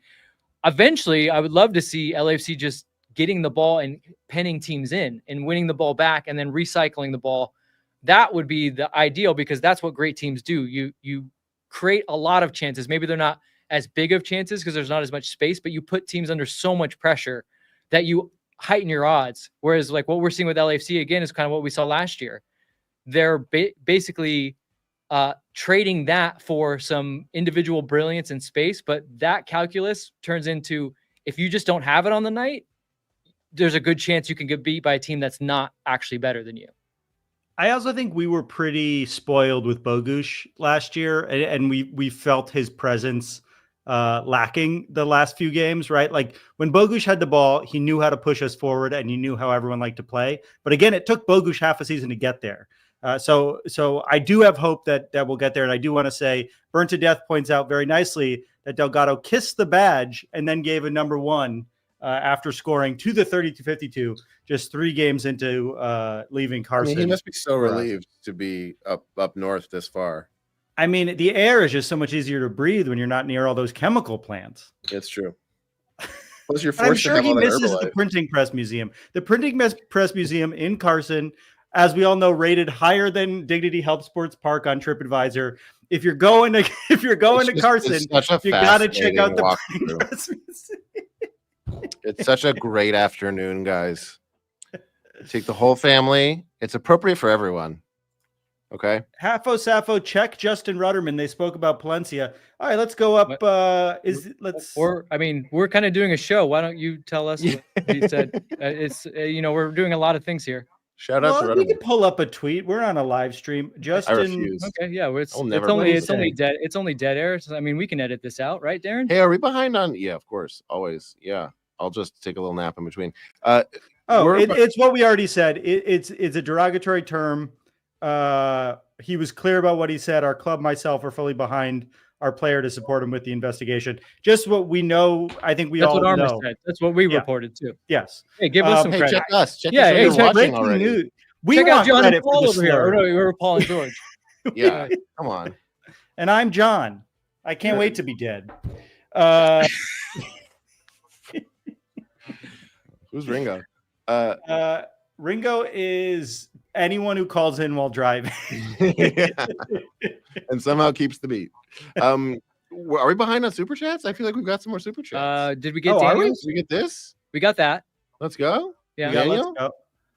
eventually, I would love to see LAFC just getting the ball and penning teams in and winning the ball back and then recycling the ball. That would be the ideal because that's what great teams do. You create a lot of chances. Maybe they're not as big of chances because there's not as much space, but you put teams under so much pressure that you heighten your odds. Whereas like what we're seeing with LAFC again is kind of what we saw last year. They're basically trading that for some individual brilliance and space, but that calculus turns into if you just don't have it on the night, there's a good chance you can get beat by a team that's not actually better than you. I also think we were pretty spoiled with Bogusz last year, and we felt his presence lacking the last few games, right? Like when Bogusz had the ball, he knew how to push us forward and he knew how everyone liked to play. But again, it took Bogusz half a season to get there. So I do have hope that we'll get there. And I do want to say Burnt to Death points out very nicely that Delgado kissed the badge and then gave a number 1 after scoring to the 32-52, just 3 games into leaving Carson. I mean, he must be so relieved to be up north this far. I mean, the air is just so much easier to breathe when you're not near all those chemical plants. It's true. Plus, you're I'm forced sure to have he all that misses Herbalife. the Printing Press Museum. The Printing Press Museum in Carson, as we all know, rated higher than Dignity Health Sports Park on TripAdvisor. If you're going to Carson, you got to check out the Printing Press Museum. It's such a great afternoon, guys. Take the whole family. It's appropriate for everyone. Okay. Hafo Sappho, check Justin Rudderman. They spoke about Palencia. All right, let's go up. We're kind of doing a show. Why don't you tell us what he said? We're doing a lot of things here. Shout out to Rudderman. We can pull up a tweet. We're on a live stream. Justin. I refuse. Okay, yeah, it's only dead. It's only dead air. So, I mean, we can edit this out, right, Darren? Hey, are we behind on? Yeah, of course, always. Yeah, I'll just take a little nap in between. It's what we already said. It's a derogatory term. He was clear about what he said. Our club, myself, are fully behind our player to support him with the investigation. Just what we know. I think that's all what know. Said. That's what we reported too. Yes. Hey, give us some credit. Check us. Check breaking news. We check want out John credit and Paul for over here. No, we're Paul and George. Yeah, come on. And I'm John. I can't wait to be dead. Who's Ringo? Ringo is anyone who calls in while driving. And somehow keeps the beat. Are we behind on super chats? I feel like we've got some more super chats. Did we get Daniels? Did we get this? We got that. Let's go. Yeah. Yeah, let's Daniel, go.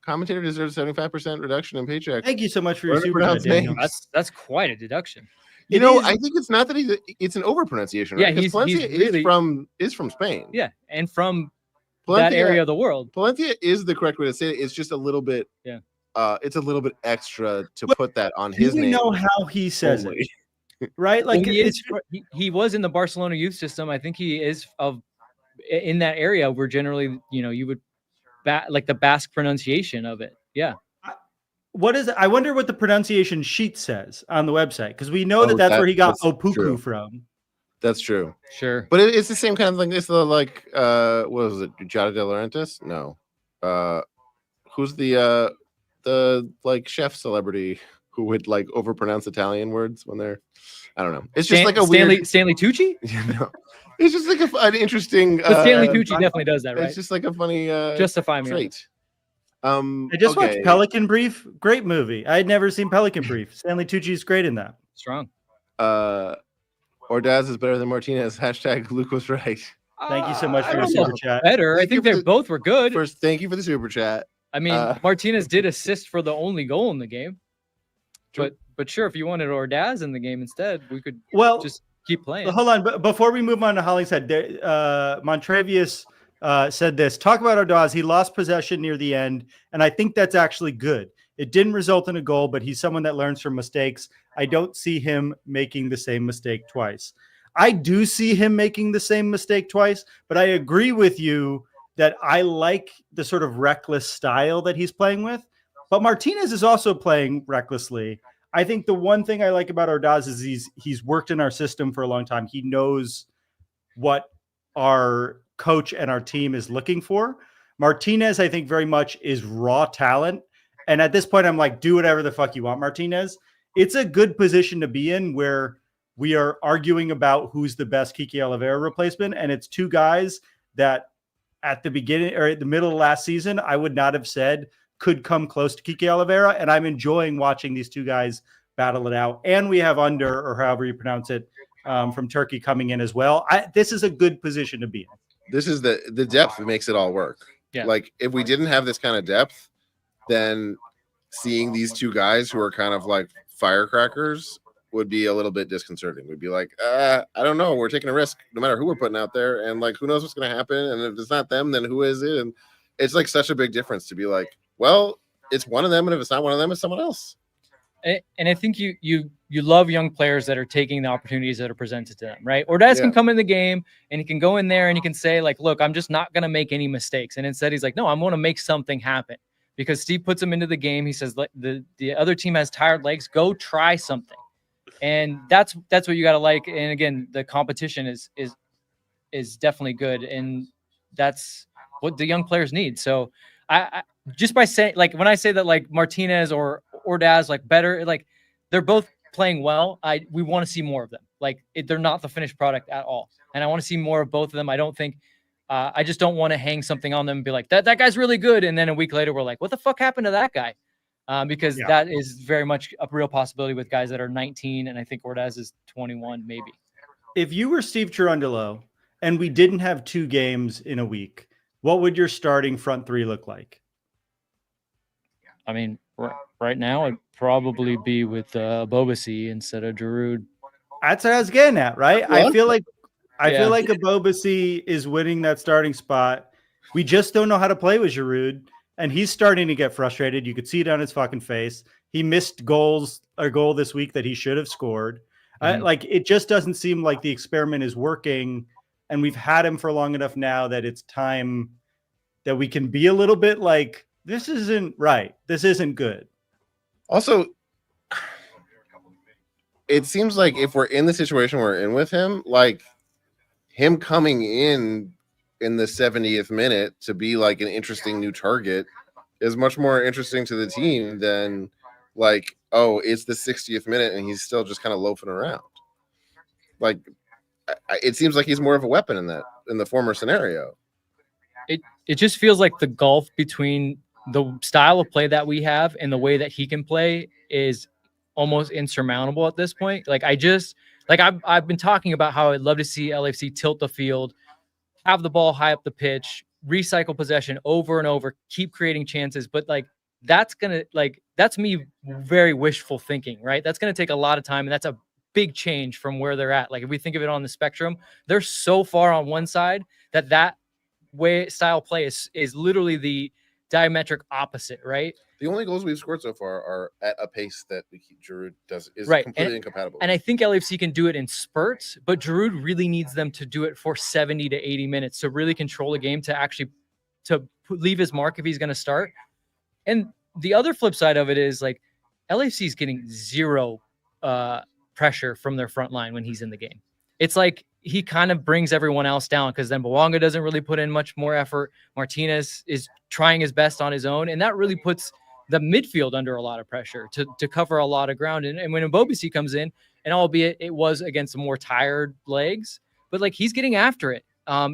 commentator deserves 75% reduction in paycheck. Thank you so much for your Learn to super chat, pronounce Daniel. names. That's quite a deduction. You It know, is- I think it's not that it's an overpronunciation. Yeah, Right? 'Cause he's Palencia really- is from Spain. Yeah, and from that Palenthia- area of the world. Palenthia is the correct way to say it. It's just a little bit. Yeah. It's a little bit extra to Well, put that on Do his we name. know how he says only. it? Right? Like Well, it's he was in the Barcelona youth system. I think he is in that area where generally, you would like the Basque pronunciation of it. Yeah. what is it? I wonder what the pronunciation sheet says on the website, because we know Oh, that's where he got that's Opuku true. from. That's true. Sure. But it's the same kind of thing. It's the what was it? Giada De Laurentiis? No. Who's the like chef celebrity who would like overpronounce Italian words when they're, I don't know. It's just like a weird. Stanley Tucci. No, it's just like an interesting. But Stanley Tucci definitely does that, right? It's just like a funny Justify me. trait. I just watched Pelican Brief. Great movie. I had never seen Pelican Brief. Stanley Tucci's great in that. Strong. Ordaz is better than Martinez. # Luke was right. Thank you so much I for your don't know super chat. Better. I Thank you think for they both were good. First, thank you for the super chat. I mean, Martinez did assist for the only goal in the game. True. But sure, if you wanted Ordaz in the game instead, we could Well, just keep playing. hold on. But before we move on to Hollingshead, Montrevious said this. Talk about Ordaz. He lost possession near the end, and I think that's actually good. It didn't result in a goal, but he's someone that learns from mistakes. I don't see him making the same mistake twice. I do see him making the same mistake twice, but I agree with you that I like the sort of reckless style that he's playing with. But Martinez is also playing recklessly. I think the one thing I like about Ordaz is he's worked in our system for a long time. He knows what our coach and our team is looking for. Martinez, I think, very much is raw talent. And at this point, I'm like, do whatever the fuck you want, Martinez. It's a good position to be in where we are arguing about who's the best Kiki Oliveira replacement. And it's two guys that at the beginning or at the middle of last season, I would not have said could come close to Kiki Oliveira. And I'm enjoying watching these two guys battle it out. And we have Under, or however you pronounce it, from Turkey coming in as well. This is a good position to be in. This is the depth makes it all work. Yeah. Like if we didn't have this kind of depth, then seeing these two guys who are kind of like firecrackers would be a little bit disconcerting. We'd be like, I don't know. We're taking a risk no matter who we're putting out there. And like, who knows what's going to happen? And if it's not them, then who is it? And it's like such a big difference to be like, well, it's one of them. And if it's not one of them, it's someone else. And I think you love young players that are taking the opportunities that are presented to them, right? Ordaz can come in the game and he can go in there and he can say like, look, I'm just not going to make any mistakes. And instead he's like, no, I'm going to make something happen, because Steve puts him into the game. He says, the other team has tired legs, go try something. And that's what you got to like. And again, the competition is definitely good. And that's what the young players need. So I just by saying, like, when I say that, like Martinez or Ordaz, like better, like they're both playing well. We want to see more of them. Like they're not the finished product at all. And I want to see more of both of them. I don't think, I just don't want to hang something on them and be like, that guy's really good. And then a week later, we're like, what the fuck happened to that guy? Because that is very much a real possibility with guys that are 19. And I think Ordaz is 21, maybe. If you were Steve Cherundolo and we didn't have 2 games in a week, what would your starting front 3 look like? I mean, right now it'd probably be with Bobasi instead of Giroud. That's what I was getting at, right? Yeah. I feel like Bobasi is winning that starting spot. We just don't know how to play with Giroud, and he's starting to get frustrated. You could see it on his fucking face. He missed a goal this week that he should have scored. Like it just doesn't seem like the experiment is working, and we've had him for long enough now that it's time that we can be a little bit like, this isn't right. This isn't good. Also, it seems like if we're in the situation we're in with him, like him coming in the 70th minute to be like an interesting new target is much more interesting to the team than like, oh, it's the 60th minute and he's still just kind of loafing around. Like, it seems like he's more of a weapon in the former scenario. It just feels like the gulf between the style of play that we have and the way that he can play is almost insurmountable at this point. Like I've been talking about how I'd love to see LAFC tilt the field, have the ball high up the pitch, recycle possession over and over, keep creating chances. But like, that's me very wishful thinking, right? That's going to take a lot of time. And that's a big change from where they're at. Like if we think of it on the spectrum, they're so far on one side that way style play is literally the diametric opposite, right? The only goals we've scored so far are at a pace that Giroud is right. completely incompatible. And I think LAFC can do it in spurts, but Giroud really needs them to do it for 70 to 80 minutes to really control the game, to actually leave his mark if he's going to start. And the other flip side of it is like LAFC is getting zero pressure from their front line when he's in the game. It's like he kind of brings everyone else down, because then Bouanga doesn't really put in much more effort. Martinez is trying his best on his own, and that really puts the midfield under a lot of pressure to cover a lot of ground. And when Mbobisi comes in, and albeit it was against more tired legs, but like he's getting after it.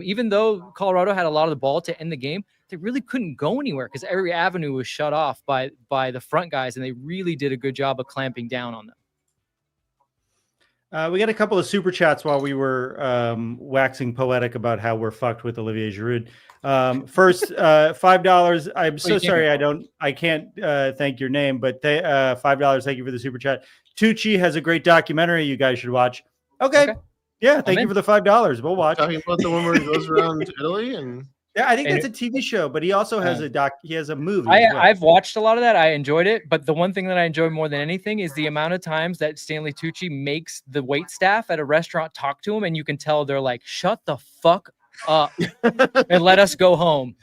Even though Colorado had a lot of the ball to end the game, they really couldn't go anywhere because every avenue was shut off by the front guys, and they really did a good job of clamping down on them. We got a couple of super chats while we were waxing poetic about how we're fucked with Olivier Giroud. First, $5. I'm so sorry I can't thank your name, but $5. Thank you for the super chat. Tucci has a great documentary you guys should watch. Okay. Yeah, thank you for the $5. We'll watch. Talking about the one where he goes around Italy and. Yeah, I think that's a TV show, but he also has he has a movie. I've watched a lot of that. I enjoyed it. But the one thing that I enjoy more than anything is the amount of times that Stanley Tucci makes the wait staff at a restaurant talk to him, and you can tell they're like, shut the fuck up and let us go home.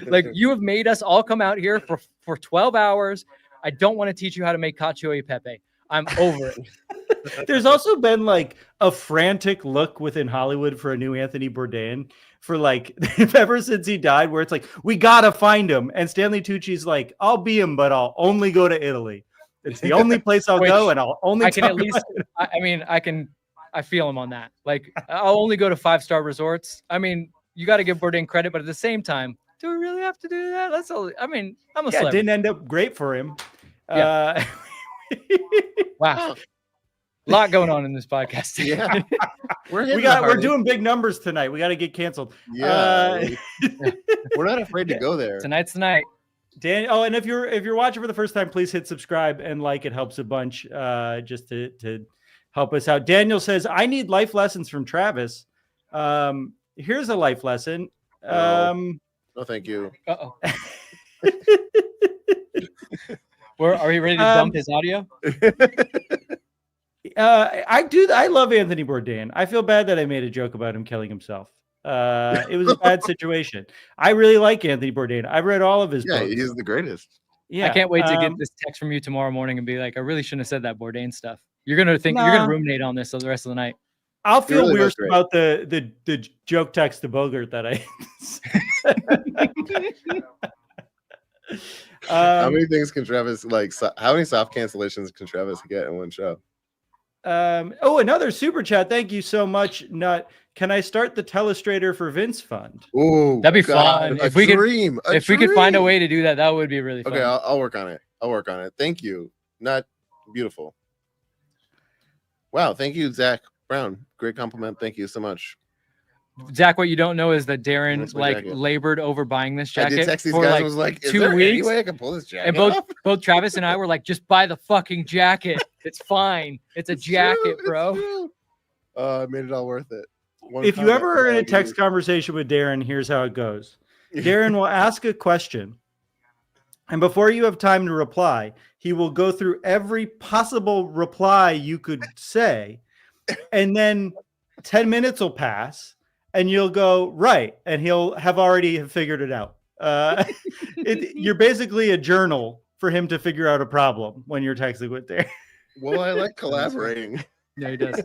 Like, you have made us all come out here for 12 hours. I don't want to teach you how to make cacio e pepe. I'm over it. There's also been like a frantic look within Hollywood for a new Anthony Bourdain for like ever since he died, where it's like, we gotta find him. And Stanley Tucci's like, I'll be him, but I'll only go to Italy. It's the only place I'll go, and I'll only. I can at least. I feel him on that. Like, I'll only go to 5-star resorts. I mean, you got to give Bourdain credit, but at the same time, do we really have to do that? That's all. I mean, I'm a celebrity. It didn't end up great for him. Yeah. Wow. A lot going on in this podcast. Yeah. We're doing big numbers tonight. We got to get canceled. Yeah. We're not afraid to go there. Tonight's the night. Dan. Oh, and if you're watching for the first time, please hit subscribe and like. It helps a bunch just to help us out. Daniel says, I need life lessons from Travis. Here's a life lesson. No, thank you. Uh-oh. Are we ready to dump his audio? I love Anthony Bourdain. I feel bad that I made a joke about him killing himself. It was a bad situation. I really like Anthony Bourdain. I've read all of his books. Yeah, he's the greatest. Yeah, I can't wait to get this text from you tomorrow morning and be like, I really shouldn't have said that Bourdain stuff. You're gonna think you're gonna ruminate on this the rest of the night. I'll feel really weird about the joke text to Bogart that I. How many things can Travis how many soft cancellations can Travis get in one show? Another super chat. Thank you so much. Can I start the Telestrator for Vince Fund? Oh, that'd be fun. If we could find a way to do that, that would be really fun. Okay, I'll work on it. Thank you. Not beautiful. Wow, thank you, Zach Brown. Great compliment. Thank you so much. Zach, what you don't know is that Darren labored over buying this jacket. I did text these for guys and was like, is 2 there weeks. any way I can pull this jacket? And both Travis and I were like, just buy the fucking jacket. It's fine. It's a jacket, bro. I made it all worth it. If you ever are in a text conversation with Darren, here's how it goes. Darren will ask a question, and before you have time to reply, he will go through every possible reply you could say, and then 10 minutes will pass, and you'll go, right, and he'll have already figured it out. You're basically a journal for him to figure out a problem when you're texting with Darren. Well, I like collaborating. Yeah, he does.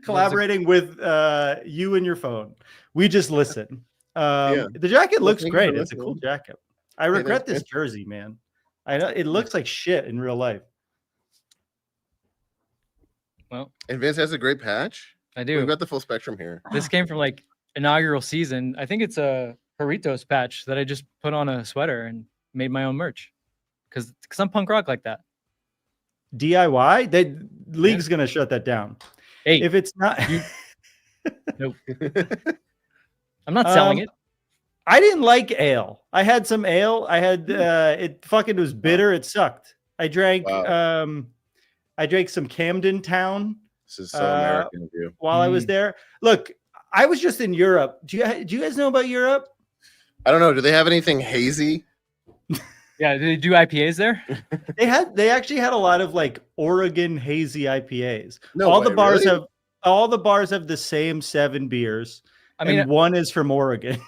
Collaborating with you and your phone. We just listen. The jacket looks great. It's a cool jacket. I regret this jersey, man. I know it looks like shit in real life. Well, and Vince has a great patch. I do. We've got the full spectrum here. This came from inaugural season. I think it's a Jarritos patch that I just put on a sweater and made my own merch because I'm punk rock like that. DIY? The league's gonna shut that down. Hey, if it's not, nope. I'm not selling it. I didn't like ale. I had some ale. I had it fucking was bitter. It sucked. I drank some Camden Town. This is so American of you. While I was there. Look, I was just in Europe. Do you guys know about Europe? I don't know. Do they have anything hazy? Yeah, do they do IPAs there? They actually had a lot of like Oregon hazy IPAs. No all way, the bars really? have the same 7 beers. I mean, and one is from Oregon.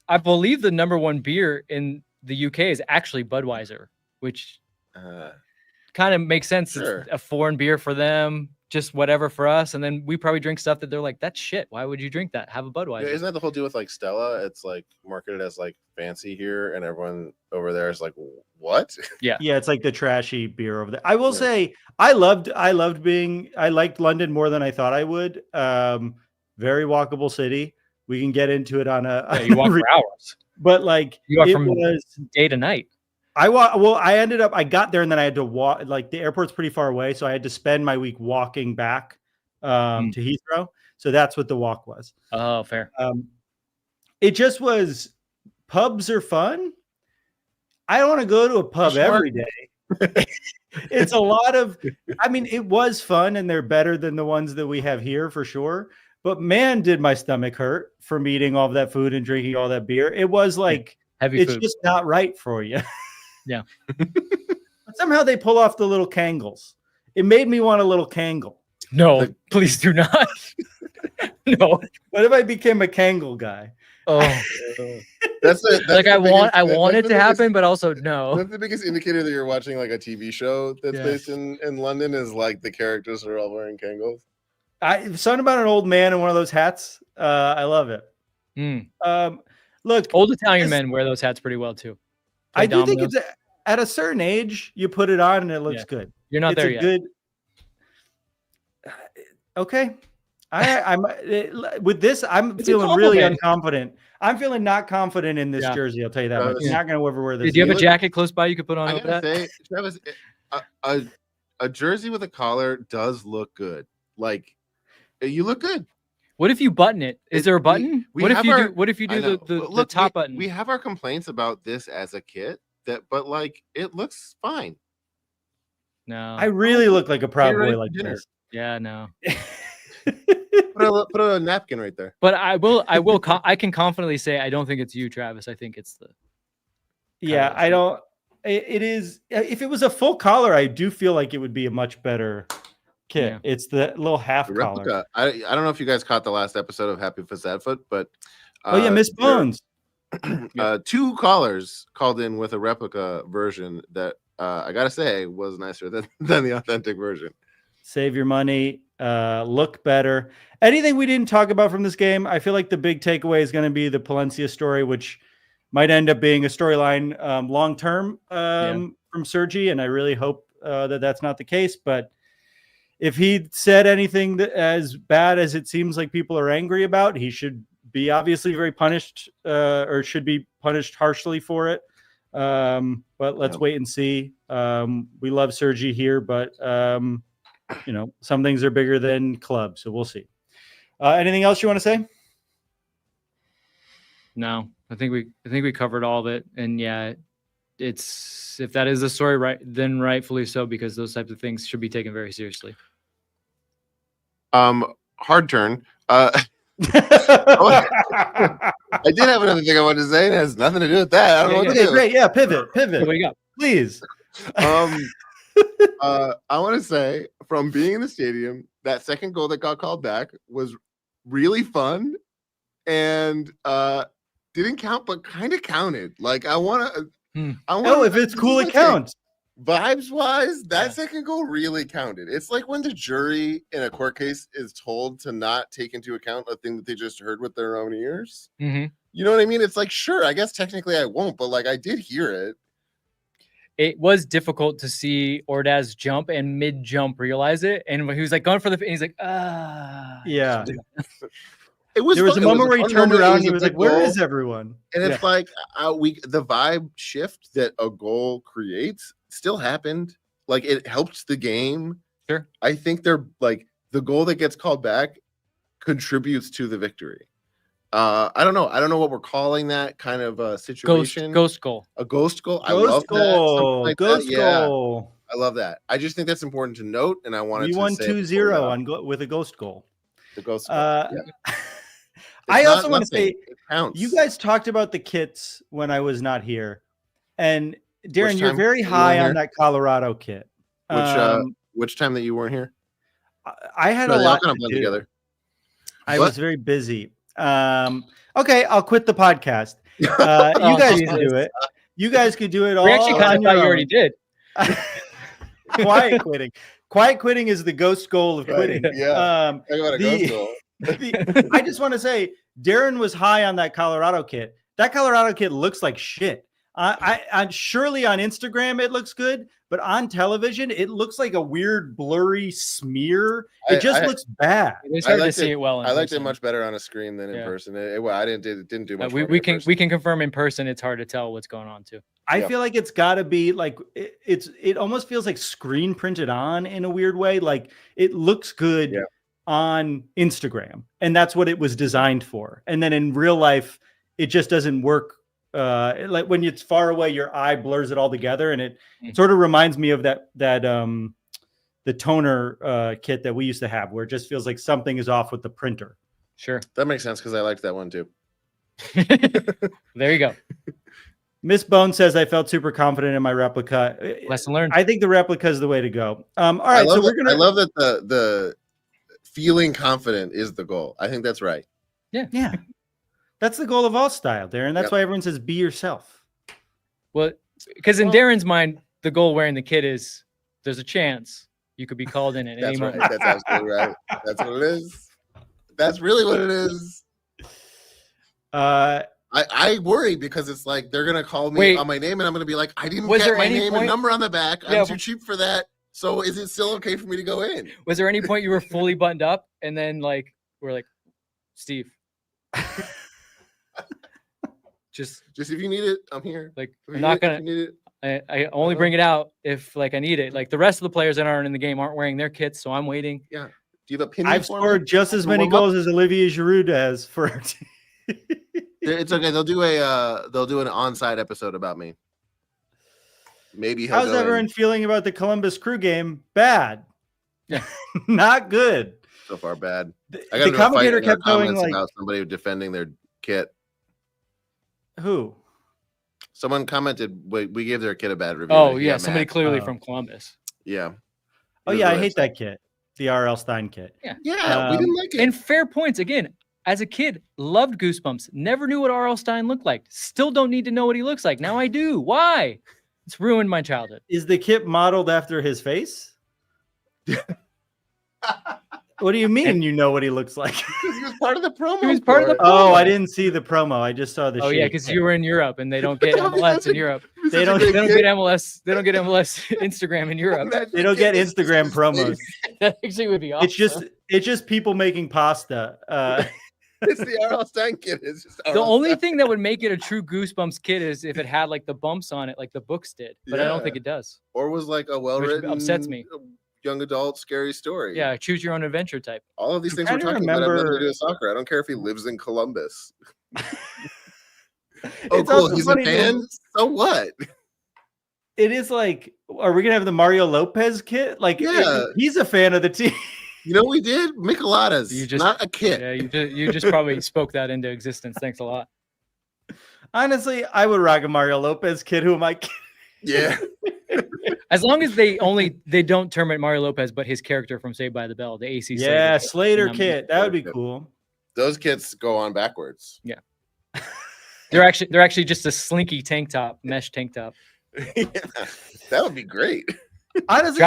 I believe the number 1 beer in the UK is actually Budweiser, which kind of makes sense. Sure. It's a foreign beer for them, just whatever for us. And then we probably drink stuff that they're like, that's shit. Why would you drink that? Have a Budweiser. Yeah, isn't that the whole deal with like Stella? It's like marketed as like fancy here, and everyone over there is like, what? Yeah. Yeah, it's like the trashy beer over there. I will say I liked London more than I thought I would. Very walkable city. We can get into it on a You walk for hours. But like You walk it from was day to night. I got there and then I had to walk, like the airport's pretty far away. So I had to spend my week walking back to Heathrow. So that's what the walk was. Oh, fair. It just was, pubs are fun. I don't want to go to a pub every day. It's a lot of, I mean, it was fun and they're better than the ones that we have here for sure. But man, did my stomach hurt from eating all of that food and drinking all that beer. It was like, Heavy it's food. just not right for you. Yeah. But somehow they pull off the little Kangles. It made me want a little Kangle. No, please do not. No. What if I became a Kangle guy? Oh, That's like I want it the to happen, but also no. That's the biggest indicator that you're watching like a TV show that's Yeah. based in London is like the characters are all wearing Kangles. Something about an old man in one of those hats. I love it. Look, Old Italian men wear those hats pretty well too. I do think dominoes. it's at a certain age, you put it on and it looks good. You're not It's there a yet. good. Okay, with this. I'm It's a feeling really compliment. unconfident. I'm feeling not confident in this Yeah. jersey. I'll tell you that much. Yeah. You're not going to ever wear this. Do you have a look- jacket close by you could put on I over gotta that? say, Travis, a jersey with a collar does look good. Like you look good. What if you button it? Is there a button? we What if have you our- do? What if you I do know. the Look, top button? We have our complaints about this as a kit, but like it looks fine. No. I really look like a proud ready boy for like dinner. this. Yeah, no. Put a napkin right there. But I can confidently say I don't think it's you, Travis. I think it's the. Yeah, color. I don't. It is. If it was a full collar, I do feel like it would be a much better kit. Yeah. It's the little half The collar. replica. I don't know if you guys caught the last episode of Happy Foot Sad Foot, but Oh yeah, Miss there- Bones. 2 callers called in with a replica version that I gotta say was nicer than the authentic version. Save your money. Look better. Anything we didn't talk about from this game? I feel like the big takeaway is going to be the Palencia story, which might end up being a storyline long term from Sergi, and I really hope that that's not the case. But if he said anything that as bad as it seems like people are angry about, he should be obviously very punished, or should be punished harshly for it. But let's wait and see. We love Sergi here, but some things are bigger than clubs, so we'll see. Anything else you want to say? No, I think we covered all of it, and yeah, it's if that is the story, right, then rightfully so, because those types of things should be taken very seriously. Hard turn. I did have another thing I wanted to say. It has nothing to do with that. I don't know what to Okay, do. great. Yeah, pivot. What do you got? Please. I want to say from being in the stadium, that second goal that got called back was really fun and didn't count, but kind of counted. Like I want to. Oh, if it's cool, it counts. Vibes wise, that second goal really counted. It's like when the jury in a court case is told to not take into account a thing that they just heard with their own ears. Mm-hmm. You know what I mean? It's like, sure, I guess technically I won't, but like I did hear it. It was difficult to see Ordaz jump and mid-jump realize it, and when he was like going for the, and he's like, Yeah. It was. There was fun. a It moment where he fun turned moment. It around and he a was big like, "Where goal. is everyone?" And it's like the vibe shift that a goal creates still happened. Like it helped the game. Sure. I think they're like the goal that gets called back contributes to the victory. I don't know. I don't know what we're calling that kind of situation. Ghost goal. A ghost goal. I love that. Something like Ghost that. Yeah, goal. I love that. I just think that's important to note, and I wanted We to won say 2-0 with a ghost goal. the ghost goal. Yeah. I It's also not want to nothing. say, It counts. you guys talked about the kits when I was not here, and Darren, Which you're time very you weren't high here? on that Colorado kit. Which time that you weren't here? I had No, a they all lot kind to of blend do. together. I What? was very busy. Okay, I'll quit the podcast. You Oh, guys can Jesus. do it. You guys could do it all. We actually kind on of your thought you own. already did. Quiet quitting. Quiet quitting is the ghost goal of quitting. Yeah. Talk about a ghost goal. I just want to say, Darren was high on that Colorado kit. That Colorado kit looks like shit. I'm surely on Instagram it looks good, but on television it looks like a weird blurry smear. It just looks bad. It's I hard to liked see it- it well. I liked it person. much better on a screen than in Yeah. person. I didn't do much. We can confirm in person. It's hard to tell what's going on too. I feel like it's got to be like it almost feels like screen printed on in a weird way. Like it looks good on Instagram, and that's what it was designed for. And then in real life, it just doesn't work. Like when it's far away, your eye blurs it all together, and it sort of reminds me of that the toner kit that we used to have, where it just feels like something is off with the printer. Sure, that makes sense because I liked that one too. There you go. Miss Bone says I felt super confident in my replica. Lesson learned. I think the replica is the way to go. All right, so we're gonna. I love that the feeling confident is the goal. I think that's right. Yeah. That's the goal of all style, Darren. That's why everyone says be yourself. Well, because in Darren's mind, the goal wearing the kit is there's a chance you could be called in at any That's right. moment. That's absolutely right. That's what it is. That's really what it is. I worry because it's like they're gonna call me on my name and I'm gonna be like, I didn't get my name and number on the back. I'm too cheap for that. So is it still okay for me to go in? Was there any point you were fully buttoned up and then like we're like, Steve? Just if you need it, I'm here. Like If I'm you not need it, gonna. I only bring it out if like I need it. Like the rest of the players that aren't in the game aren't wearing their kits, so I'm waiting. Yeah. Do you have a pin? I've scored just as many goals as Olivier Giroud has for our team. It's okay. They'll do an on-site episode about me. Maybe how's everyone feeling about the Columbus Crew game? Bad. Yeah. Not good. So far, bad. The commentator kept going like about somebody defending their kit. Who? Someone commented we gave their kit a bad review. Oh yeah, somebody clearly from Columbus. Yeah. Oh yeah, I hate that kit. The R.L. Stein kit. Yeah, we didn't like it. And fair points again. As a kid, loved Goosebumps. Never knew what R.L. Stein looked like. Still don't need to know what he looks like. Now I do. Why? It's ruined my childhood. Is the kit modeled after his face? What do you mean you know what he looks like? He was part of the promo. He was part of the promo. Oh, I didn't see the promo. I just saw the Oh yeah, because you were in Europe and they don't get MLS in Europe. They don't get MLS. They don't get MLS Instagram in Europe. They don't get Instagram promos. That actually would be awesome. It's just people making pasta. It's the R.L. Stein kit. It's just the only thing that would make it a true Goosebumps kit is if it had like the bumps on it, like the books did. But I don't think it does. Or was like a well-written, upsets me. Young adult scary story. Yeah, choose your own adventure type. All of these things we're talking about have nothing to do with soccer. I don't care if he lives in Columbus. Oh, cool. He's a fan. So what? It is like, are we gonna have the Mario Lopez kit? Like, he's a fan of the team. You know what we did? Micheladas. Not a kit. Yeah, you just probably spoke that into existence. Thanks a lot. Honestly, I would rock a Mario Lopez kit. Who am I kidding? Yeah. As long as they don't term it Mario Lopez, but his character from Saved by the Bell, the AC. Yeah, Slater kit. That would be cool. Those kits go on backwards. Yeah. They're actually just a slinky tank top, mesh tank top. Yeah, that would be great. Honestly,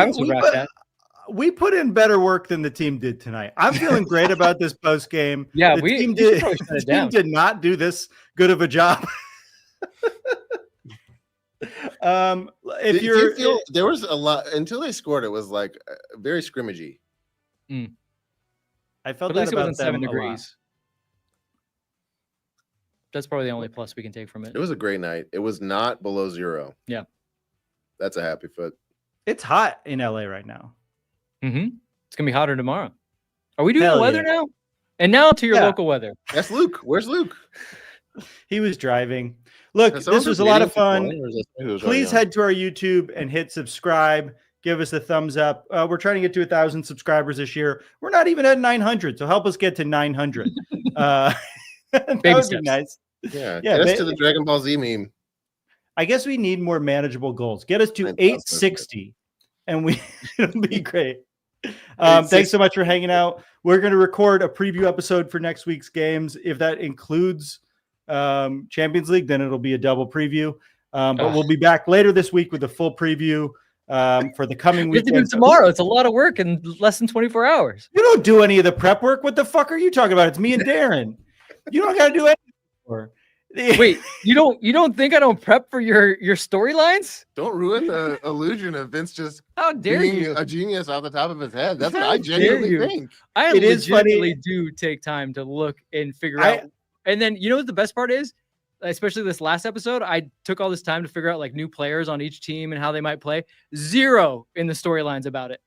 we put in better work than the team did tonight. I'm feeling great about this post game. Yeah, the team did not do this good of a job. There was a lot until they scored. It was like very scrimmagey. I felt at least that it about wasn't 7 them a lot. degrees. That's probably the only plus we can take from it. It was a great night. It was not below 0. Yeah, that's a happy foot. It's hot in LA right now. It's gonna be hotter tomorrow. Are we doing the weather now? And now to your Yeah. local weather. That's Luke. Where's Luke? He was driving. Look, Has someone this was a been lot waiting of for fun. Colin, or is that somebody who was already Please on? head to our YouTube and hit subscribe. Give us a thumbs up. We're trying to get to 1,000 subscribers this year. We're not even at 900, so help us get to 900. That would Baby be steps. nice. Yeah, Yeah, get us to the Dragon Ball Z meme. I guess we need more manageable goals. Get us to That sounds good. 860, and it'll be great. Thanks so much for hanging out. We're going to record a preview episode for next week's games. If that includes Champions League, then it'll be a double preview. But we'll be back later this week with a full preview for the coming We have to do weekend. tomorrow. It's a lot of work in less than 24 hours. You don't do any of the prep work. What the fuck are you talking about? It's me and Darren. You don't got to do anything more. Wait, you don't think I don't prep for your storylines? Don't ruin the illusion of Vince just How dare being you? a genius off the top of his head. That's what How I dare genuinely you. think. I It is funny. legitimately do take time to look and figure out. And then you know what the best part is? Especially this last episode, I took all this time to figure out like new players on each team and how they might play. Zero in the storylines about it.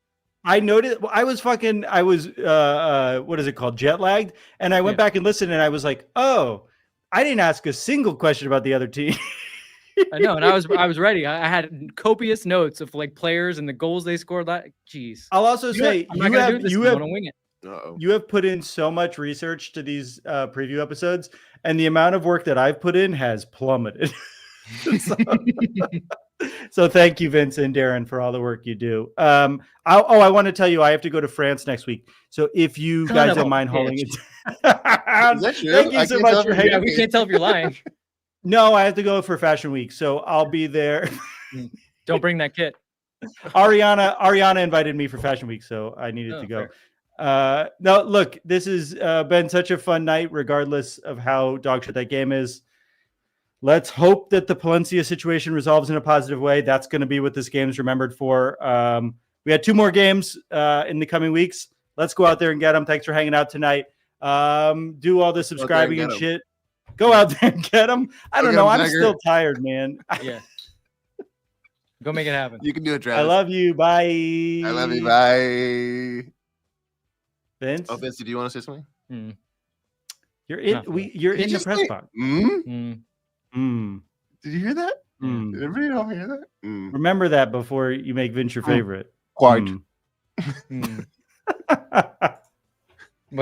I noticed I was what is it called? Jet lagged. And I went back and listened and I was like, oh, I didn't ask a single question about the other team. I know. And I was ready. I had copious notes of like players and the goals they scored. Jeez. I'll also say I'm not gonna do this. I'm gonna wing it. Uh-oh. you have put in so much research to these preview episodes, and the amount of work that I've put in has plummeted. So thank you, Vince and Darren, for all the work you do. I want to tell you, I have to go to France next week. So if you Son guys of a don't mind holding bitch. it, Is that true? thank you I so can't much tell for if hanging Yeah, out. we can't tell if you're lying. No, I have to go for Fashion Week, so I'll be there. Don't bring that kit. Ariana invited me for Fashion Week, so I needed to go. No, look, this has been such a fun night, regardless of how dog shit that game is. Let's hope that the Palencia situation resolves in a positive way. That's going to be what this game is remembered for. We had 2 more games in the coming weeks. Let's go out there and get them. Thanks for hanging out tonight. Do all the subscribing and shit. Go out there and get them. I don't know. I'm still tired, man. Yeah. Go make it happen. You can do it, Travis. I love you. Bye. I love you. Bye. Vince. Oh, Vince, do you want to say something? You're in. You're in the press box. Did you hear that? Did everybody all hear that? Remember that before you make Vince your favorite. Quite.